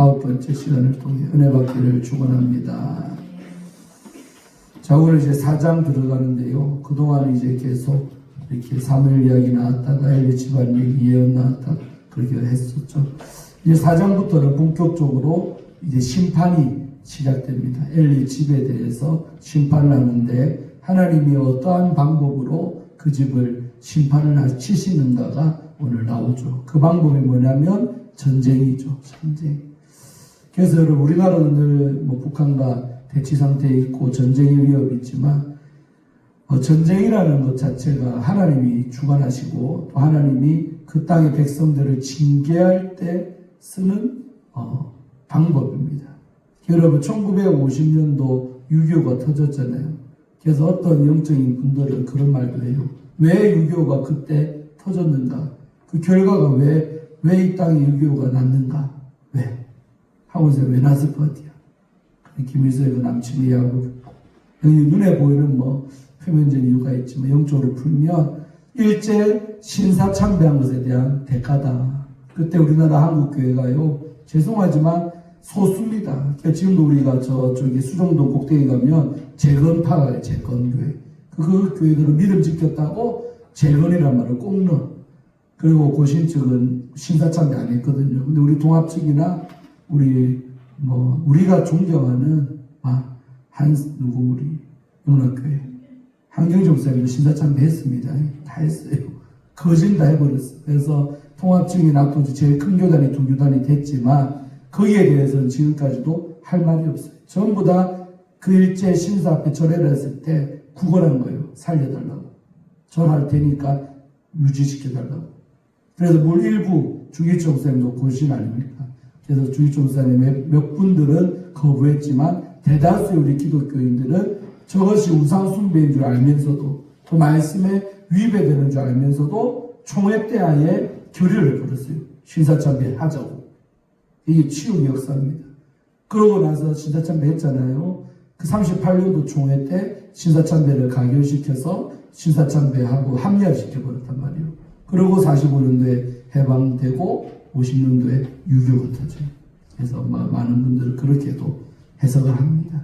9번째 시간을 통해 은혜 받기를 축원합니다. 자, 오늘 이제 4장 들어가는데요. 그동안 이제 계속 이렇게 사무엘 이야기 나왔다가 엘리 집안 얘기 예언 나왔다가 그렇게 했었죠. 이제 4장부터는 본격적으로 이제 심판이 시작됩니다. 엘리 집에 대해서 심판을 하는데 하나님이 어떠한 방법으로 그 집을 심판을 치시는가가 오늘 나오죠. 그 방법이 뭐냐면 전쟁이죠. 전쟁. 그래서 여러분 우리나라도 늘 북한과 대치 상태에 있고 전쟁의 위협이 있지만 전쟁이라는 것 자체가 하나님이 주관하시고 또 하나님이 그 땅의 백성들을 징계할 때 쓰는 방법입니다. 여러분 1950년도 6.25가 터졌잖아요. 그래서 어떤 영적인 분들은 그런 말도 해요. 왜 6.25가 그때 터졌는가? 그 결과가 왜 이 땅에 6.25가 났는가? 왜? 하고서 왜 났을 것 같아요. 김일성의 그 남친 이야기하고 눈에 보이는 표면적인 이유가 있지만 영적으로 풀면 일제 신사참배한 것에 대한 대가다. 그때 우리나라 한국교회가요, 죄송하지만 소수입니다. 그러니까 지금도 우리가 저쪽에 수정동 꼭대기 가면 재건파가요, 재건교회. 그 교회들은 믿음 지켰다고 재건이란 말을 꼭 넣어. 그리고 고신 측은 신사참배 안 했거든요. 근데 우리 동합 측이나 우리가 존경하는 우리 영락교회 한경정 목사님도 신사참배 했습니다. 다 했어요. 거진 다 해버렸어요. 그래서 통합 측이 나쁘지 제일 큰 교단이 두 교단이 됐지만 거기에 대해서는 지금까지도 할 말이 없어요. 전부 다 그 일제 신사 앞에 절회를 했을 때 구걸한 거예요. 살려달라고. 절할 테니까 유지시켜달라고. 그래서 일부 주기총 목사님도 고신 아닙니까? 그래서 주기총 목사님 몇 분들은 거부했지만 대다수의 우리 기독교인들은 저것이 우상 숭배인 줄 알면서도 또 말씀에 위배되는 줄 알면서도 총회 때 아예 결의를 걸었어요. 신사참배 하자고. 이게 치욕의 역사입니다. 그러고 나서 신사참배 했잖아요. 그 38년도 총회 때 신사참배를 가결시켜서 신사참배하고 합리화시켜버렸단 말이에요. 그리고 45년도에 해방되고 50년도에 6.25가 터져요. 그래서 많은 분들은 그렇게도 해석을 합니다.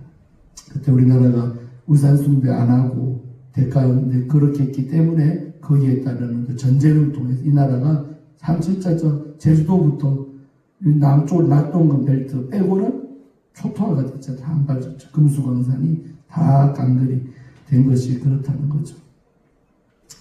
그때 우리나라가 우상숭배 안 하고 대가였는데 그렇게 했기 때문에 거기에 따르는 그 전쟁을 통해서 이 나라가 참 진짜 제주도부터 남쪽 낙동강 벨트 빼고는 초토화가 됐잖아요. 다 안 밟았죠. 금수광산이 다 강들이 된 것이 그렇다는 거죠.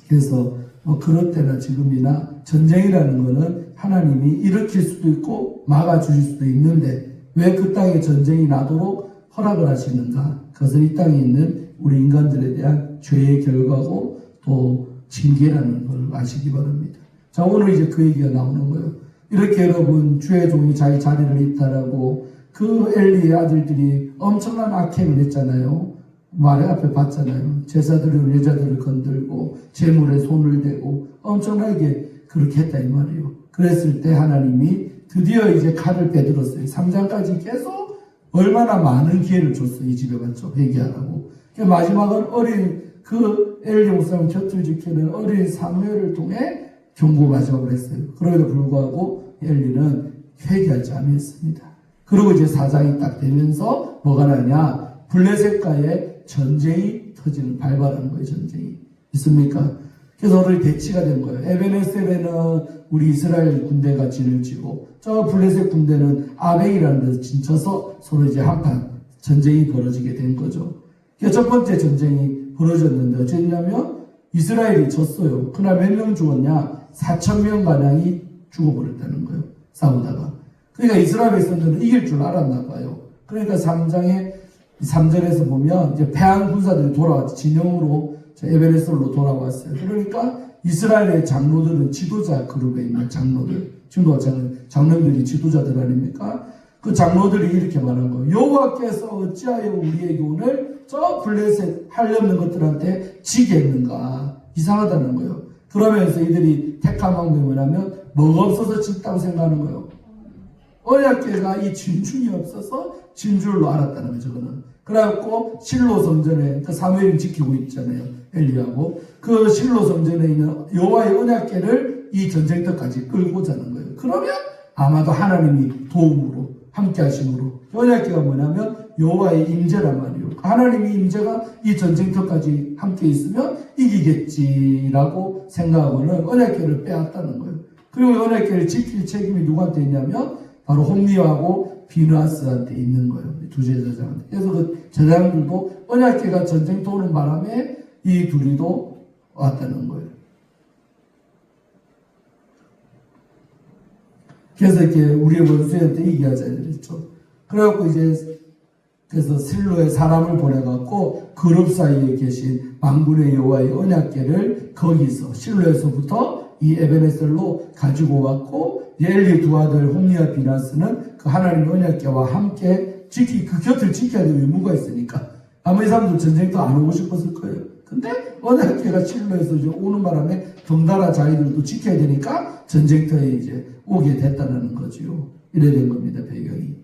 그래서 그럴 때나 지금이나 전쟁이라는 것은 하나님이 일으킬 수도 있고 막아주실 수도 있는데 왜 그 땅에 전쟁이 나도록 허락을 하시는가? 그것은 이 땅에 있는 우리 인간들에 대한 죄의 결과고 또 징계라는 걸 아시기 바랍니다. 자, 오늘 이제 그 얘기가 나오는 거예요. 이렇게 여러분 주의 종이 자기 자리를 이탈하고 그 엘리의 아들들이 엄청난 악행을 했잖아요. 말에 앞에 봤잖아요. 제사들을 여자들을 건들고 재물에 손을 대고 엄청나게 그렇게 했다 이 말이에요. 그랬을 때 하나님이 드디어 이제 칼을 빼들었어요. 3장까지 계속 얼마나 많은 기회를 줬어요. 이 집에 맞죠? 회개하라고. 마지막은 어린 그 엘리 목사님 곁을 지키는 어린 사무엘을 통해 경고 마지막을 했어요. 그럼에도 불구하고 엘리는 회개하지 않았습니다. 그리고 이제 4장이 딱 되면서 뭐가 나냐? 블레셋과의 전쟁이 터지는 발발하는 거예요. 전쟁이 있습니까? 그래서 오늘 대치가 된 거예요. 에베네셀에는 우리 이스라엘 군대가 진을 치고 저 블레셋 군대는 아벡이라는 데서 진쳐서 서로 이제 한판 전쟁이 벌어지게 된 거죠. 그래서 첫 번째 전쟁이 벌어졌는데 어쨌냐면 이스라엘이 졌어요. 그날 몇 명 죽었냐? 4,000명 가량이 죽어버렸다는 거예요. 싸우다가. 그러니까 이스라엘 백성들은 이길 줄 알았나 봐요. 그러니까 3절에서 보면 이제 패한 군사들이 돌아왔죠. 진영으로 에베네셀로 돌아왔어요. 그러니까 이스라엘의 장로들은 지도자 그룹에 있는 장로들, 지금도 장로들이 지도자들 아닙니까? 그 장로들이 이렇게 말한 거예요. 여호와께서 어찌하여 우리에게 오늘 저 블레셋 하려는 것들한테 지게 했는가? 이상하다는 거예요. 그러면서 이들이 택한 방법이 뭐냐면 뭐가 없어서 짓다고 생각하는 거예요. 언약궤가 이 진중이 없어서 진줄로 알았다는 거죠. 저거는. 그래갖고 실로 성전에 그 사무엘이 지키고 있잖아요. 엘리하고 그 실로 성전에 있는 여호와의 언약궤를 이 전쟁터까지 끌고 자는 거예요. 그러면 아마도 하나님이 도움으로 함께 하심으로. 언약궤가 뭐냐면 여호와의 임재란 말이에요. 하나님의 임재가 이 전쟁터까지 함께 있으면 이기겠지라고 생각하고는 언약궤를 빼앗다는 거예요. 그리고 언약궤를 지킬 책임이 누구한테 있냐면 바로 홈리하고 비느하스한테 있는 거예요. 두 제사장한테. 그래서 그 제사장들도 언약궤가 전쟁터 오는 바람에 이 둘이도 왔다는 거예요. 그래서 이렇게 우리의 원수한테 이기하자 이랬죠. 그래갖고 이제 그래서 실로에 사람을 보내갖고 그룹 사이에 계신 만군의 여호와의 언약궤를 거기서 실로에서부터 이 에베네셀로 가지고 왔고 엘리 두 아들 홈리와 비나스는 그 하나님의 언약궤와 함께 그 곁을 지켜야 될 의무가 있으니까 아마 이 사람들 전쟁터 안 오고 싶었을 거예요. 근데 언약궤가 실로에서 이제 오는 바람에 덩달아 자기들도 지켜야 되니까 전쟁터에 이제 오게 됐다는 거죠. 이래 된 겁니다, 배경이.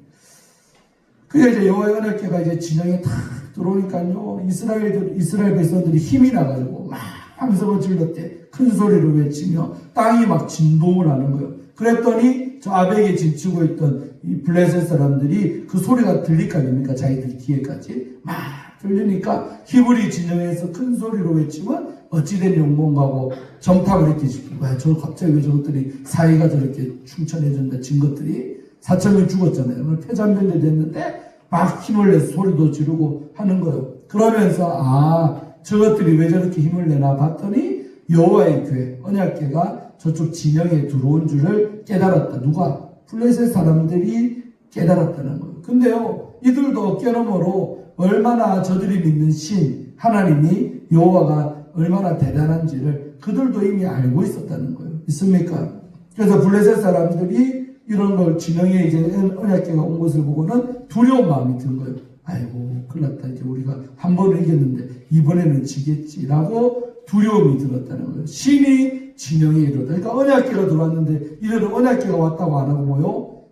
그게 이제 여호와의 언약궤가 이제 진영에 탁 들어오니까요, 이스라엘 백성들이 힘이 나가지고 막 함성을 질렀대. 큰 소리로 외치며 땅이 막 진동을 하는 거예요. 그랬더니 저 아벡에 진치고 있던 이 블레셋 사람들이 그 소리가 들릴 거 아닙니까? 자기들 귀에까지 막 들리니까 히브리 진영에서 큰 소리로 외치면 어찌된 용공가고 정탐을 이렇게 시키고, 저 갑자기 왜 저것들이 사이가 저렇게 충천해진다 진 것들이 4,000명 죽었잖아요. 폐잔병이 됐는데 막 힘을 내서 소리도 지르고 하는 거예요. 그러면서 저것들이 왜 저렇게 힘을 내나 봤더니 여호와의 궤, 언약궤가 저쪽 진영에 들어온 줄을 깨달았다. 누가? 블레셋 사람들이 깨달았다는 거예요. 근데요, 이들도 어깨너머로 얼마나 저들이 믿는 신, 하나님이 여호와가 얼마나 대단한지를 그들도 이미 알고 있었다는 거예요. 있습니까? 그래서 블레셋 사람들이 이런 걸 진영에 이제 언약궤가 온 것을 보고는 두려운 마음이 든 거예요. 아이고, 큰일 났다. 이제 우리가 한 번은 이겼는데 이번에는 지겠지라고 두려움이 들었다는 거예요. 신이 진영에 이르렀다. 그러니까 언약궤가 들어왔는데 이들은 언약궤가 왔다고 안 하고 뭐요?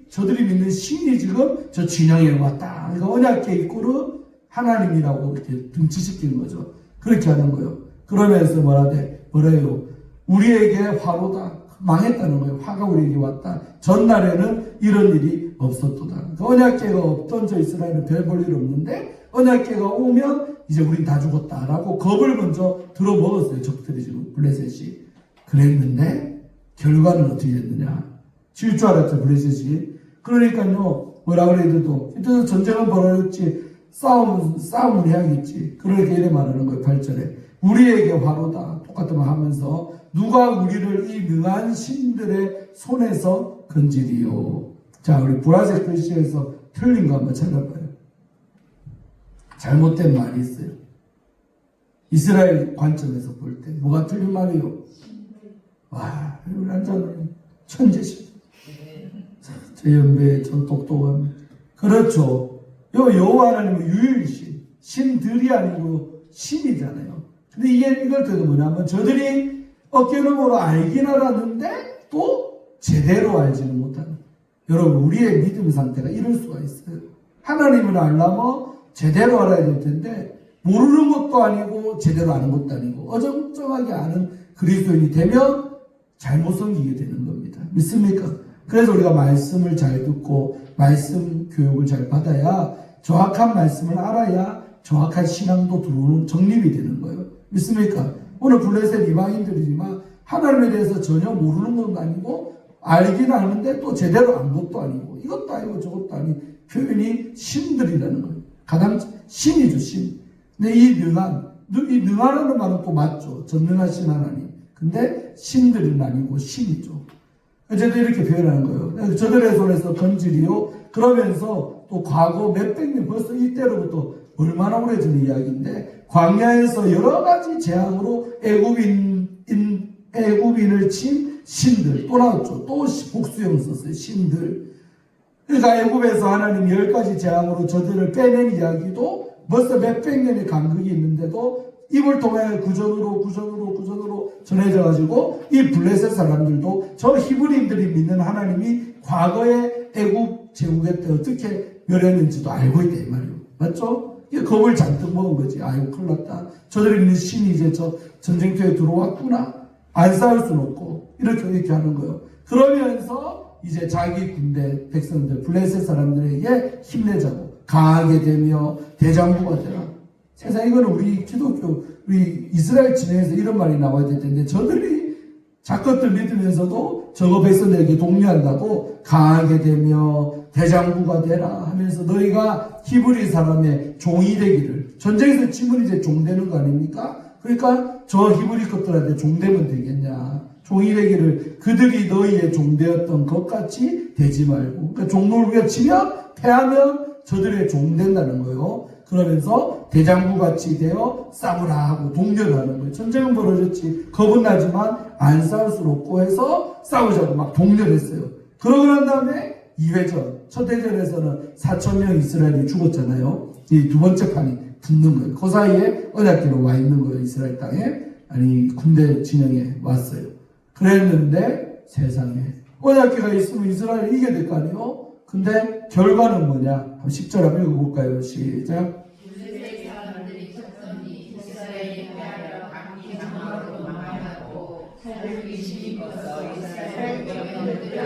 저들이 믿는 신이 지금 저 진영에 왔다. 그러니까 언약궤 이꼬르 하나님이라고 이렇게 등치시키는 거죠. 그렇게 하는 거예요. 그러면서 뭐래요? 우리에게 화로다. 망했다는 거예요. 화가 우리에게 왔다. 전날에는 이런 일이 없었도다. 그러니까 언약궤가 없던 저 이스라엘은 별 볼 일 없는데 언약궤가 오면 이제 우린 다 죽었다라고 겁을 먼저 들어먹었어요. 적들이 지금 블레셋이. 그랬는데 결과는 어떻게 됐느냐. 질 줄 알았죠. 블레셋이. 그러니까요. 뭐라 그래야 돼도 일단 전쟁은 벌어졌지. 싸움을 해야겠지. 그러니까 이래 말하는 거예요. 8절에. 우리에게 화로다. 똑같은 말 하면서 누가 우리를 이 능한 신들의 손에서 건지리요. 자, 우리 보라색 글씨에서 틀린 거 한번 찾아봐요. 잘못된 말이 있어요. 이스라엘 관점에서 볼 때 뭐가 틀린 말이요? 와, 우리 한자는 천재신. 제 연배에 전 똑똑합니다. 그렇죠. 여호와 하나님은 유일신, 신들이 아니고 신이잖아요. 근데 이걸 또 뭐냐면 저들이 어깨너머로 알긴 알았는데 또 제대로 알지는 못하는. 여러분, 우리의 믿음 상태가 이럴 수가 있어요. 하나님을 알려면 제대로 알아야 될 텐데 모르는 것도 아니고 제대로 아는 것도 아니고 어정쩡하게 아는 그리스도인이 되면 잘못 섬기게 되는 겁니다. 믿습니까? 그래서 우리가 말씀을 잘 듣고 말씀 교육을 잘 받아야 정확한 말씀을 알아야 정확한 신앙도 들어오는 정립이 되는 거예요. 믿습니까? 오늘 블레셋 이방인들이지만 하나님에 대해서 전혀 모르는 건 아니고 알긴 아는데 또 제대로 안 것도 아니고 이것도 아니고 저것도 아닌 표현이 신들이라는 거예요. 가장 신이죠, 신. 근데 이 능하라는 말은 또 맞죠. 전능하신 하나님. 근데 신들은 아니고 신이죠. 어쨌든 이렇게 표현하는 거예요. 저들의 손에서 건지리요. 그러면서 또 과거 몇백 년 벌써 이때로부터 얼마나 오래전 이야기인데 광야에서 여러 가지 재앙으로 애굽인을 친 신들 또 나왔죠. 또 복수형 썼어요. 신들. 그러니까 애굽에서 하나님 10가지 재앙으로 저들을 빼낸 이야기도 벌써 몇백 년의 간극이 있는데도 입을 통해 구전으로 전해져 가지고 이 블레셋 사람들도 저 히브리인들이 믿는 하나님이 과거에 애굽 제국에 때 어떻게 멸했는지도 알고 있다 이 말이에요. 맞죠? 겁을 잔뜩 먹은 거지. 아이고 큰일 났다. 저들이 믿는 신이 이제 저 전쟁터에 들어왔구나. 안 싸울 수는 없고 이렇게 하는 거예요. 그러면서 이제 자기 군대 백성들 블레셋 사람들에게 힘내자고 강하게 되며 대장부가 되라. 세상 이거는 우리 기독교 우리 이스라엘 진영에서 이런 말이 나와야 될 텐데 저들이 자것들 믿으면서도 저거 백성들에게 독려한다고 강하게 되며 대장부가 되라 하면서 너희가 히브리 사람의 종이 되기를. 전쟁에서 짐은 이제 종 되는 거 아닙니까? 그러니까 저 히브리 것들한테 종 되면 되겠냐. 종이 되기를 그들이 너희의 종 되었던 것 같이 되지 말고. 그러니까 종로를 우리가 치면 패하면 저들의 종 된다는 거예요. 그러면서 대장부 같이 되어 싸우라 하고 독려를 하는 거예요. 전쟁은 벌어졌지. 겁은 나지만 안 싸울 수 없고 해서 싸우자고 막 독려를 했어요. 그러고 난 다음에 2회전. 첫 회전에서는 4,000명 이스라엘이 죽었잖아요. 이 두 번째 판이 붙는 거예요. 그 사이에 언약궤로 와 있는 거예요. 이스라엘 땅에. 아니 군대 진영에 왔어요. 그랬는데 세상에 언약궤가 있으면 이스라엘이 이겨야 될 거 아니에요? 근데 결과는 뭐냐? 한번 10절 한번 읽어볼까요? 시작.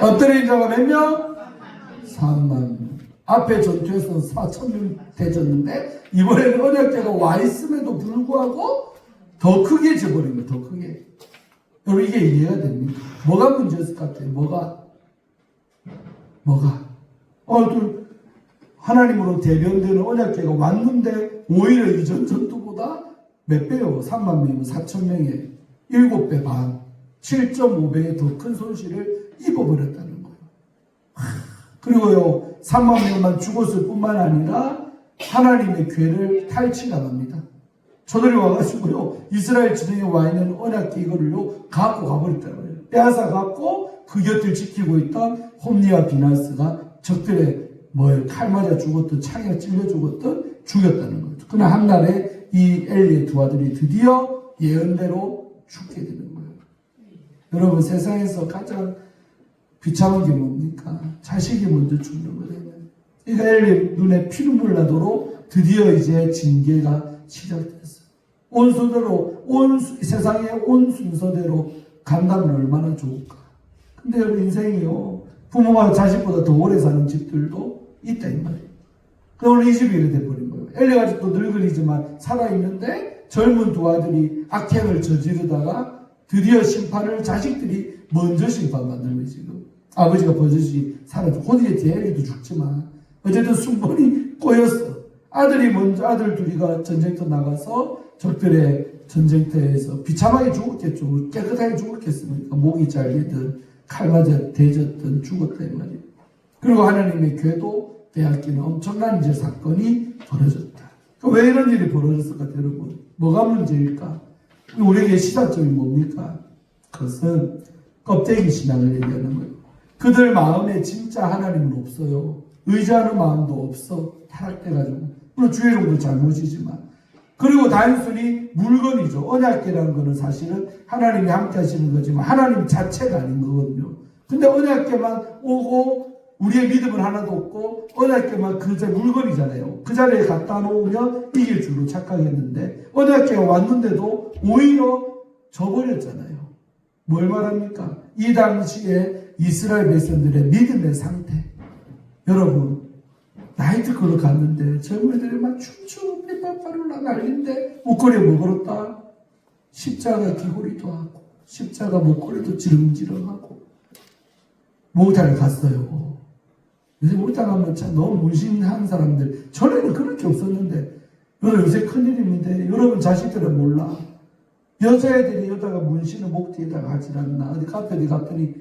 엎드린 자가 몇 명? 3만 명. 앞에 전투에서는 4,000명 되졌는데 이번에는 언약궤가 와 있음에도 불구하고 더 크게 져버린 거예요. 더 크게. 여러분 이게 이해가 됩니까? 뭐가 문제였을 것 같아요? 뭐가? 하나님으로 대변되는 언약궤가 왔는데 오히려 이전 전투보다 몇 배요? 3만 명이면 4,000명에 7배 반, 7.5배의 더 큰 손실을 입어버렸다는 거예요. 그리고요 3만 명만 죽었을 뿐만 아니라 하나님의 궤를 탈취당합니다. 저들이 와가지고요 이스라엘 진영에 와 있는 언약궤 이거를요 갖고 가버렸다는 거예요. 빼앗아 갖고 그 곁을 지키고 있던 홈리와 비나스가 적들의 칼 맞아 죽었든 창에 찔려 죽었든 죽였다는 거죠. 그러나 한날에 이 엘리의 두 아들이 드디어 예언대로 죽게 되는 거예요. 여러분 세상에서 가장 비참한 게 뭡니까? 자식이 먼저 죽는 거예요. 그러니까 엘리 눈에 피눈물 나도록 드디어 이제 징계가 시작됐어요. 세상의 온 순서대로 간다면 얼마나 좋을까? 근데 여러분 인생이요 부모가 자식보다 더 오래 사는 집들도 있다 이 말이에요. 그럼 이 집이 이렇게 돼버린 거예요. 엘리가 아직도 늙은이지만 살아있는데 젊은 두 아들이 악행을 저지르다가 드디어 심판을 자식들이 먼저 심판받는 거예요. 지금 아버지가 버젓이 살아서 곧 이제 뒤에 엘리도 죽지만 어쨌든 순번이 꼬였어. 아들 둘이가 전쟁터 나가서 적들의 전쟁터에서 비참하게 죽었겠죠. 깨끗하게 죽었겠습니까? 목이 잘리든 칼 맞아 대졌든 죽었다 이 말이에요. 그리고 하나님의 궤도 빼앗기는 엄청난 이제 사건이 벌어졌다. 왜 이런 일이 벌어졌을까 여러분? 뭐가 문제일까? 우리에게 시사점이 뭡니까? 그것은 껍데기 신앙을 얘기하는 거예요. 그들 마음에 진짜 하나님은 없어요. 의지하는 마음도 없어. 타락돼가지고. 물론 주의 정도 잘못이지만. 그리고 단순히 물건이죠. 언약궤라는 것은 사실은 하나님이 함께 하시는 거지만 하나님 자체가 아닌 거거든요. 근데 언약궤만 오고 우리의 믿음은 하나도 없고 언약궤만 그저 물건이잖아요. 그 자리에 갖다 놓으면 이길 줄로 착각했는데 언약궤가 왔는데도 오히려 져버렸잖아요. 뭘 말합니까? 이 당시에 이스라엘 백성들의 믿음의 상태. 여러분 나이트클럽 갔는데 젊은이들이 막 춤추고 삐빠빠르라 난리인데 목걸이에 뭐 걸었다? 십자가 귀걸이도 하고 십자가 목걸이도 지렁지렁하고 목욕탕에 갔어요. 요새 목욕탕 가면 참 너무 문신한 사람들 전에는 그럴 게 없었는데 여러분 요새 큰일입니다. 여러분 자식들은 몰라. 여자애들이 여자가 문신을 목 뒤에다가 하질 않나. 어디 카페에 갔더니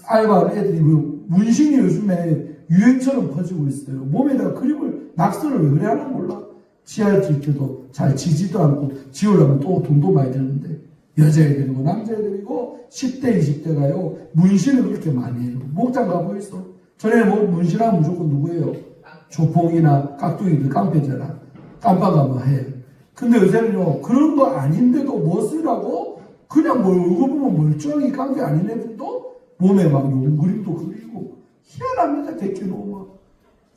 알바하는 애들이 문신이 요즘에 유행처럼 퍼지고 있어요. 몸에다가 그림을 낙서를 왜 그래 하나 몰라. 지하에 질 때도 잘 지지도 않고 지우려면 또 돈도 많이 드는데 여자애들이고 남자애들이고 10대 20대가요 문신을 그렇게 많이 해요. 목장 가보있어. 전에는 뭐 문신하면 무조건 누구예요? 조폭이나 깍두기들 깡패잖아. 깜빡아 뭐 해. 근데 요새는요 그런 거 아닌데도 뭐 쓰라고 그냥 뭐 얼굴 보면 멀쩡히 깡패 아닌 애들도 몸에 막 용그림도 그리고 희한합니다. 데끼놓으면.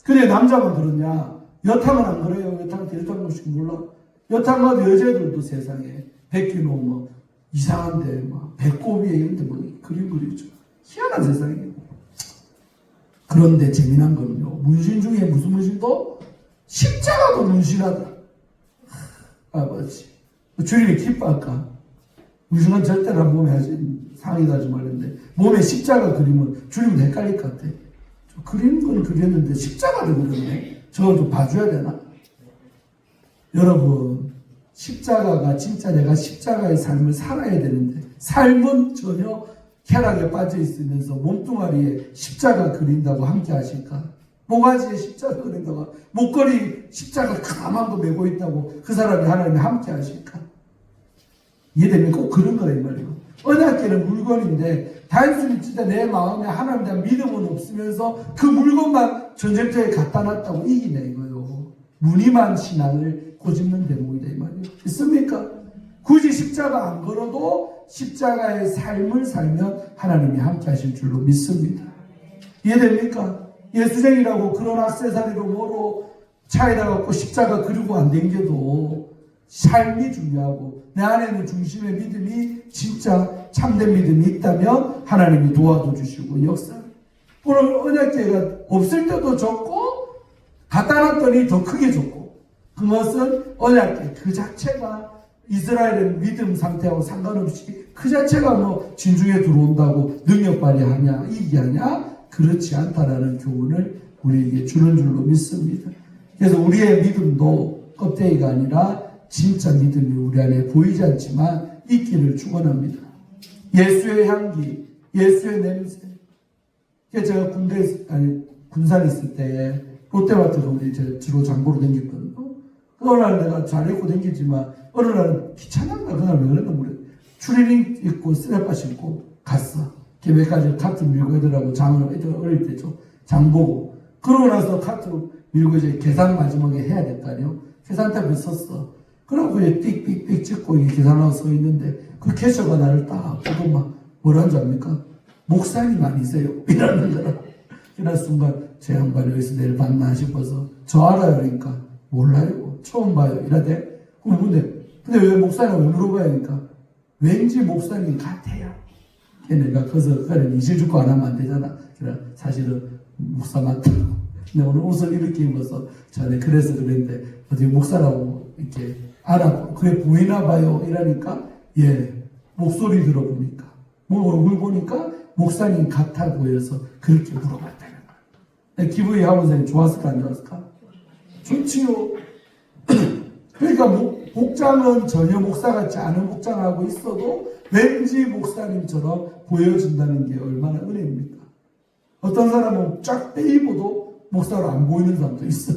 근데 남자만 그러냐? 여탕은 안 그래요. 여탕 대여탕 것이 몰라. 여탕 가도 여자애들도 세상에 데끼놓으면 이상한데 막 배꼽 위에 이런데 뭐 그림 그리죠. 희한한 세상이에요. 그런데 재미난 거는요, 문신 중에 무슨 문신도 십자가도 문신하다. 아버지, 주님이 기뻐할까? 문신은 절대로 몸에 하지, 상의도 하지 말는데 몸에 십자가 그리면 주님은 헷갈릴 것 같아. 그리는 건 그렸는데 십자가를 그렸네. 저걸 좀 봐줘야 되나? 여러분, 십자가가 진짜 내가 십자가의 삶을 살아야 되는데 삶은 전혀 쾌락에 빠져 있으면서 몸뚱아리에 십자가 그린다고 함께 하실까? 모가지에 십자가 그린다고, 목걸이 십자가 가만 거 메고 있다고 그 사람이 하나님이 함께 하실까? 이해됩니까? 꼭 그런 거라 이 말이에요. 언약궤는 물건인데 단순히 진짜 내 마음에 하나님에 대한 믿음은 없으면서 그 물건만 전쟁터에 갖다 놨다고 이기네 이거요. 무늬만 신앙을 고집는 대목이다 이 말이에요. 있습니까? 굳이 십자가 안 걸어도 십자가의 삶을 살면 하나님이 함께 하실 줄로 믿습니다. 이해됩니까? 예수쟁이라고 그런 액세서리로 뭐로 차에다 갖고 십자가 그리고 안 댕겨도 삶이 중요하고 내 안에는 중심의 믿음이 진짜 참된 믿음이 있다면 하나님이 도와도 주시고 역사. 오늘 언약궤가 없을 때도 좋고 갖다 놨더니 더 크게 좋고, 그것은 언약궤 그 자체가 이스라엘의 믿음 상태하고 상관없이 그 자체가 뭐 진중에 들어온다고 능력 발휘하냐 이기게 하냐 그렇지 않다라는 교훈을 우리에게 주는 줄로 믿습니다. 그래서 우리의 믿음도 껍데기가 아니라 진짜 믿음이 우리 안에 보이지 않지만 있기를 축원합니다. 예수의 향기, 예수의 냄새. 제가 군산에 있을 때 롯데마트가 우리 주로 장보러 다녔거든요. 어느 날 내가 잘 입고 다니지만 어느 날은 귀찮았나 그날 왜 그랬나 모르겠어. 추리닝 입고 스레빠 신고 갔어. 몇 카트 밀고 애들하고 장을 애들 어릴 때죠. 장 보고. 그러고 나서 카트 밀고 이제 계산 마지막에 해야 됐다니요. 계산대에 섰어. 그러고 이제 삑삑삑 찍고 이게 계산하고 서 있는데 그 캐셔가 나를 딱 보고 막 뭐라는 줄 압니까? 목사님 아니세요? 이러는 거라. 그날 순간 제 양반이 여기서 내일 봤나 싶어서 저 알아요? 그러니까 몰라요. 처음 봐요. 이러대. 근데 왜 목사님 왜 물어봐요? 그러니까 왠지 목사님 같아요. 걔네가 거기서 그래 이실 주고 안 하면 안 되잖아. 그래 사실은 목사 맞다고. 근데 오늘 옷을 이렇게 입어서 전에 그래서 그랬는데 어떻게 목사라고 이렇게 알아보고 그래 보이나 봐요. 이러니까 예 목소리 들어보니까 뭐 얼굴 보니까 목사님 같아 보여서 그렇게 물어봤다는 거야. 기분이 하고 선생님 좋았을까 안 좋았을까? 좋지요. 그러니까 복장은 전혀 목사 같지 않은 복장하고 있어도 왠지 목사님처럼 보여준다는 게 얼마나 은혜입니까? 어떤 사람은 쫙 빼입어도 목사로 안 보이는 사람도 있어.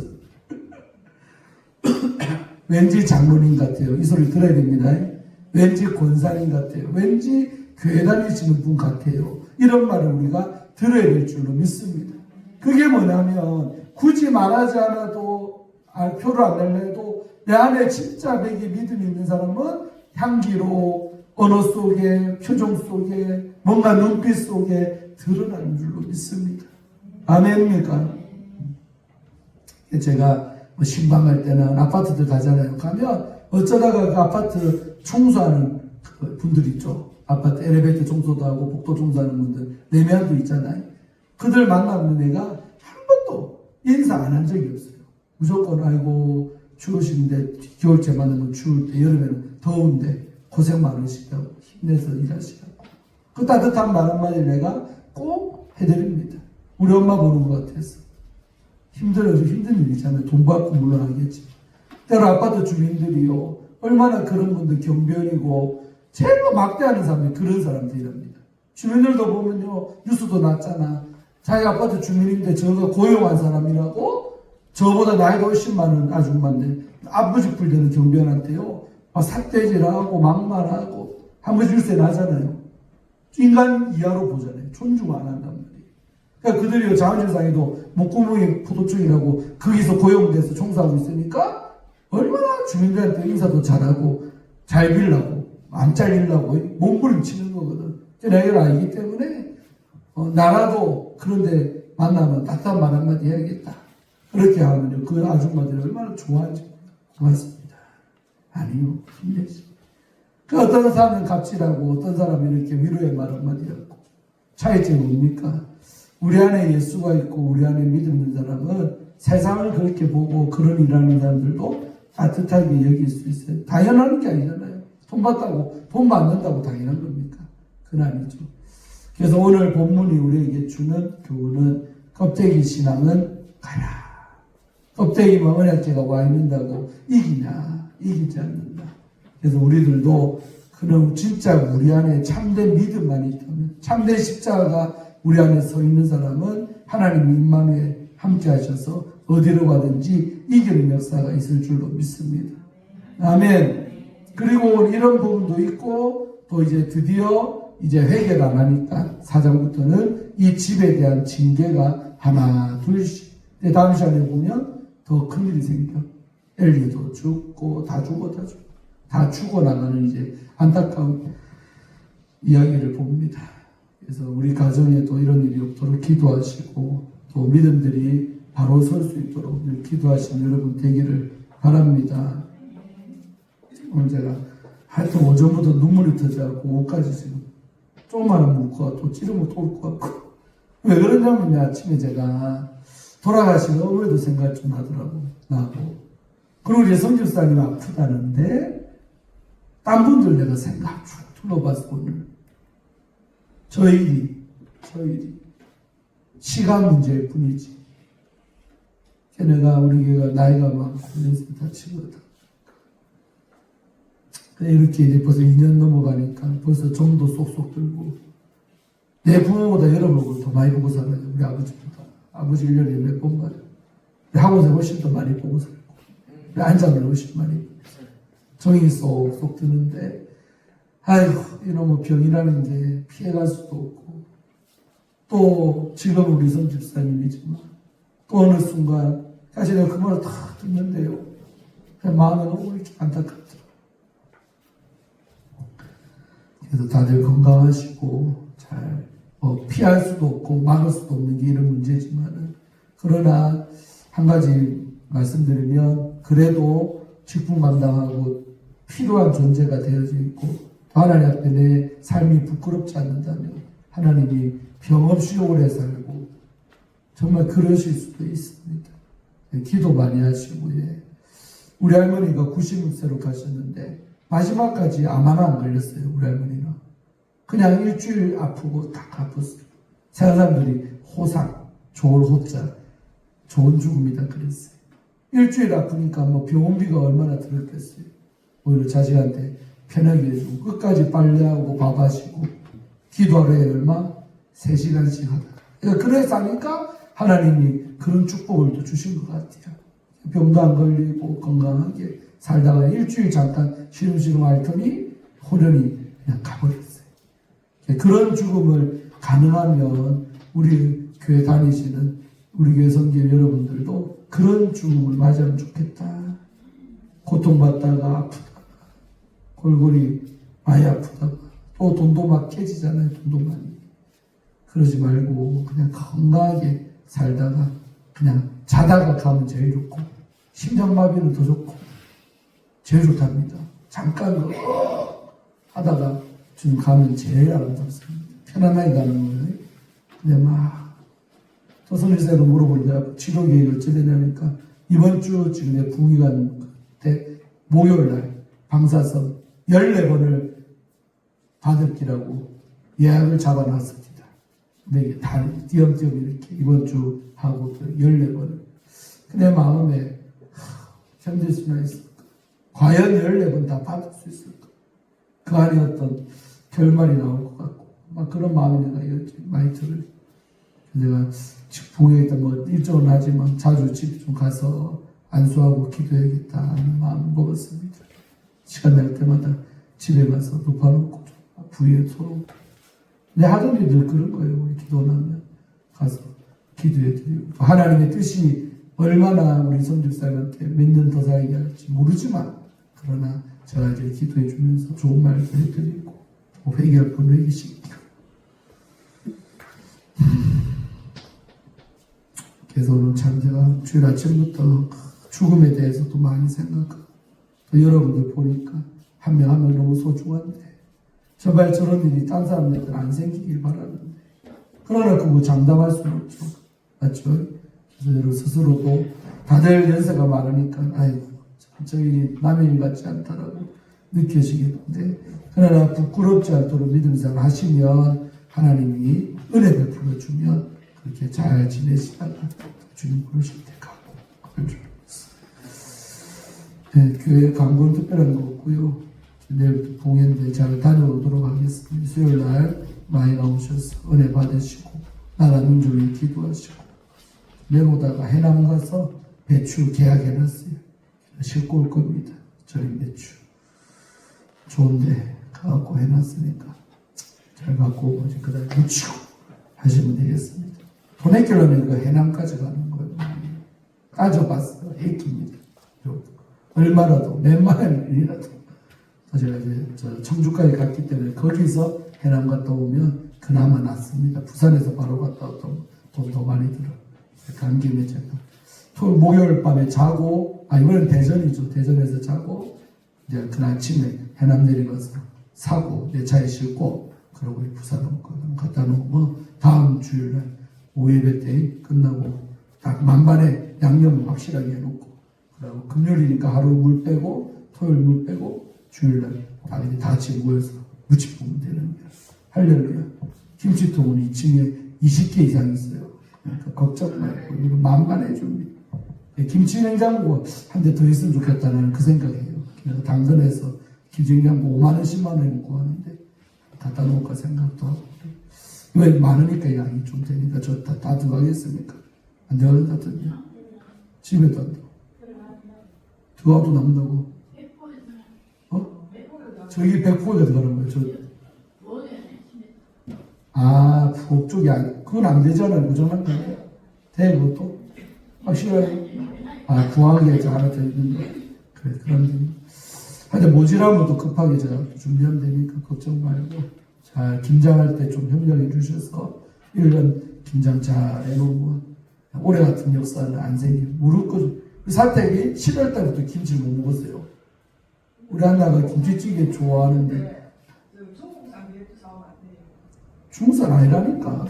왠지 장로님 같아요. 이 소리 들어야 됩니다. 왠지 권사님 같아요. 왠지 교회 다니시는 분 같아요. 이런 말을 우리가 들어야 될 줄로 믿습니다. 그게 뭐냐면 굳이 말하지 않아도 표를 안 내려도 내 안에 진짜 백이 믿음이 있는 사람은 향기로 언어 속에 표정 속에 뭔가 눈빛 속에 드러나는 줄로 믿습니다. 아멘입니까? 제가 신방할 때는 아파트들 가잖아요. 가면 어쩌다가 그 아파트 청소하는 분들 있죠. 아파트 엘리베이터 청소도 하고 복도 청소하는 분들 4명도 있잖아요. 그들 만나면 내가 한 번도 인사 안 한 적이 없어요. 무조건 아이고 추우신데 겨울째 만나면 추울 때 여름에는 더운데 고생 많으시다고 힘내서 일하시라고 그 따뜻한 말 한마디 내가 꼭 해드립니다. 우리 엄마 보는 것 같아서 힘들어서 힘든 일이잖아요. 돈 받고 물론 하겠지. 때로 아파트 주민들이요 얼마나 그런 분들 경변이고 제일 막대하는 사람이 그런 사람들이랍니다. 주민들도 보면요 뉴스도 났잖아. 자기 아파트 주민인데 저가 고용한 사람이라고 저보다 나이가 훨씬 많은 아줌마인데 아버지 풀되는 경비원한테요 삿대질하고 막말하고 한 번씩 일세 나잖아요. 인간 이하로 보잖아요. 존중 안 한단 말이에요. 그러니까 그들이 자원실상에도 목구멍이 포도청이라고 거기서 고용돼서 청소하고 있으니까 얼마나 주민들한테 인사도 잘하고 잘 빌라고 안 잘리려고 몸부림치는 거거든. 내가 알기 때문에 나라도 그런데 만나면 따뜻한 말 한마디 해야겠다. 그렇게 하면 그 아줌마들이 얼마나 좋아하지. 고맙습니다. 아니요. 힘내시. 그 어떤 사람은 갑질하고 어떤 사람은 이렇게 위로의 말 한마디 하고 차이점이 뭡니까? 우리 안에 예수가 있고 우리 안에 믿음 있는 사람은 세상을 그렇게 보고 그런 일하는 사람들도 따뜻하게 여길 수 있어요. 당연한 게 아니잖아요. 돈 받다고, 돈 받는다고 당연한 겁니까? 그건 아니죠. 그래서 오늘 본문이 우리에게 주는 교훈은 껍데기 신앙은 가라. 껍데기만 언약궤가 와 있는다고 이기냐? 이기지 않는다. 그래서 우리들도 그럼 진짜 우리 안에 참된 믿음만 있다면, 참된 십자가가 우리 안에 서 있는 사람은 하나님 임마누엘 함께 하셔서 어디로 가든지 이기는 역사가 있을 줄로 믿습니다. 아멘. 그리고 이런 부분도 있고 또 이제 드디어 이제 회개를 안 하니까 4장부터는 이 집에 대한 징계가 하나 둘씩. 다음 시간에 보면 더 큰 일이 생겨. 엘리도 죽고 다 죽어나가는 이제 안타까운 이야기를 봅니다. 그래서 우리 가정에도 이런 일이 없도록 기도하시고 또 믿음들이 바로 설 수 있도록 기도하시는 여러분 되기를 바랍니다. 오늘 제가 하여튼 오전부터 눈물이 터져갖고 옷까지 지금 조금만 묶고 또 찌르면 또 올 것 같고 왜 그러냐면 아침에 제가 돌아가신 어머니도 생각이 좀 나고 그리고 이제 성집사님 아프다는데 딴 분들 내가 생각 쭉 둘러봤어. 오늘 저 일이 시간 문제일 뿐이지. 걔네가 우리 교회가 나이가 많고 연습 다치거든. 이렇게 이제 벌써 2년 넘어가니까 벌써 정도 쏙쏙 들고 내 부모보다 여러분을 더 많이 보고 살아요. 우리 아버지보다. 아버지 1년에 몇 번 가요. 우리 학원에서 훨씬 더 많이 보고 살고 우리 안장을 훨씬 많이 보고 정이 쏙쏙 드는데 아이고 이놈의 병이라는 게 피해갈 수도 없고 또 지금 우리 성 집사님이지만 또 어느 순간 사실 내가 그 말을 다 듣는데요. 그냥 마음이 너무 이렇게 안타깝더라고요. 그래서 다들 건강하시고 잘 피할 수도 없고 막을 수도 없는 게 이런 문제지만은 그러나 한 가지 말씀드리면 그래도 직분 감당하고 필요한 존재가 되어져 있고 또 하나님 앞에 내 삶이 부끄럽지 않는다면 하나님이 병 없이 오래 살고 정말 그러실 수도 있습니다. 기도 많이 하시고 우리 할머니가 96세로 가셨는데 마지막까지 암 하나 안 걸렸어요. 우리 할머니가 그냥 일주일 아프고 딱 아팠어요. 세상 사람들이 호상, 좋은 호자, 좋은 죽음이다 그랬어요. 일주일 아프니까 뭐 병원비가 얼마나 들었겠어요. 오히려 자식한테 편하게 해주고 끝까지 빨래하고 밥하시고 기도하루에 얼마? 3시간씩 하다. 그러니까 그래서 하니까 하나님이 그런 축복을 또 주신 것 같아요. 병도 안 걸리고 건강하게 살다가 일주일 잠깐 시름시름 앓더니 호련히 그냥 가버렸어요. 그런 죽음을 가능하면 우리 교회 다니시는 우리 교회 성교 여러분들도 그런 죽음을 맞으면 좋겠다. 고통받다가 아프다가 골골이 많이 아프다가 또 돈도 막 깨지잖아요. 돈도 많이. 그러지 말고 그냥 건강하게 살다가 그냥 자다가 가면 제일 좋고 심장마비는 더 좋고 제일 좋답니다. 잠깐 하다가 지금 가면 제일 아름답습니다. 편안하게 가는 거예요. 근데 막 조선일세로 물어보니까 치료 계획을 어찌 되냐니까 이번 주 지금 내 붕이 간 때 목요일날 방사선 14번을 받을 기라고 예약을 잡아놨습니다. 근데 이게 다 띄엄띄엄 이렇게 이번 주 하고 또 14번을 내 마음에 견딜 수나 있을까? 과연 14번 다 받을 수 있을까? 그 안에 어떤 결말이 나올 것 같고 막 그런 마음이 내가 많이 들어요. 내가 붕에 있다 뭐 일정은 하지만 자주 집 좀 가서 안수하고 기도해야겠다 하는 마음을 먹었습니다. 시간 날 때마다 집에 가서 눕혀놓고 부위에 소름. 내 하던 일들 그런 거예요. 우리 기도 나면 가서 기도해드리고 하나님의 뜻이 얼마나 우리 성집사님한테 몇 년 더 살게 할지 모르지만 그러나 제가 이제 기도해 주면서 좋은 말도 해드리고 회개할 분 회개시키고 그래서 오늘 참 제가 주일 아침부터 죽음에 대해서도 많이 생각하고 또 여러분들 보니까 한 명 한 명 너무 소중한데 제발 저런 일이 딴 사람들한테 안 생기길 바라는데 그러나 그거 장담할 수는 없죠. 맞죠? 그래서 여러분 스스로도 다들 연세가 많으니까 아이고 저희 남의 일 같지 않다라고 느껴지겠는데 그러나 부끄럽지 않도록 믿음 생활 하시면 하나님이 은혜 베풀어 주면 그렇게 잘 지내시다가 주님 부르실 때 가고 그럴 줄 알았어요. 네, 교회 광고는 특별한 거 없고요. 내일부터 봉연대 잘 다녀오도록 하겠습니다. 수요일 날 많이 나오셔서 은혜 받으시고 나라 민족을 기도하시고 내보다가 해남 가서 배추 계약해놨어요. 싣고 올 겁니다. 절임 배추 좋은데 가갖고 해놨으니까 잘 갖고 오고 그 다음에 묻히고 하시면 되겠습니다. 도내길로는 그 해남까지 가는 거예요. 따져봤어요. 애기입니다. 얼마라도 몇만 원이라도 제가 이제 청주까지 갔기 때문에 거기서 해남 갔다 오면 그나마 낫습니다. 부산에서 바로 갔다 왔던 돈 더 많이 들어요. 간 김에 제가 목요일 밤에 자고 이번엔 대전이죠. 대전에서 자고 이제 그날 아침에 해남 내려가서 사고 내 차에 싣고 그러고 부산 오고 갖다 놓으면 다음 주일날 5예배 때 끝나고 딱 만반에 양념 확실하게 해놓고 그리고 금요일이니까 하루 물 빼고 토요일 물 빼고 주일날 다 같이 모여서 무치 보면 되는 거야. 할렐루야. 김치통은 2층에 20개 이상 있어요. 그러니까 걱정 말고 이거 만반의 준비. 김치 냉장고 한 대 더 있으면 좋겠다는 그 생각이에요. 그래서 당근에서 김치 냉장고 5만 원, 10만 원에 먹고 하는데 갖다 놓을까 생각도 하고. 왜 많으니까 양이 좀 되니까 저 다 들어가겠습니까? 안 들어간다던데. 집에도 안 들어. 들어가도 남다고. 저기 100%가 들어가는 거예요. 부엌 쪽이 그건 안 되잖아요. 무정한 거예요. 돼, 그것도? 확실하게. 구하기에 하나 더 있는데. 그래, 그런데. 하여튼 모지라면 또 급하게 제가 준비하면 되니까 걱정 말고. 잘, 김장할 때 좀 협력해 주셔서 1년 김장 잘 해놓으면 올해 같은 역사는 안 생기고. 무릎 꿇 사택이 11월 달부터 김치를 못 먹었어요. 우리 한나가 김치찌개 좋아하는데. 중국산 아니라니까.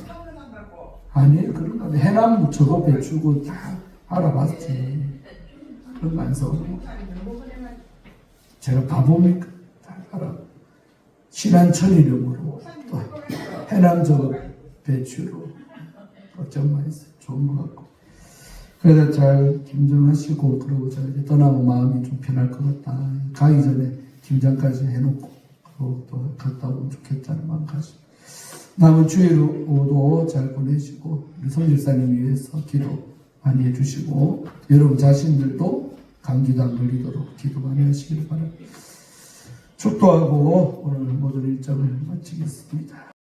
아니에요. 그런 거. 해남 저거 배추고 다 알아봤지. 그런 거 안 써. 제가 바보니까 다 알아. 신한 천일염으로 또 해남 저거 배추로 걱정 많이 했어요. 좋은 거 같고. 그래서 잘 김장하시고 그러고 저 이제 떠나면 마음이 좀 편할 것 같다. 가기 전에 김장까지 해놓고 그러고 또 갔다 오면 좋겠다는 마음까지. 남은 주일도 잘 보내시고 우리 성질사님 위해서 기도 많이 해주시고 여러분 자신들도 감기도 안 걸리도록 기도 많이 하시길 바랍니다. 축도하고 오늘 모든 일정을 마치겠습니다.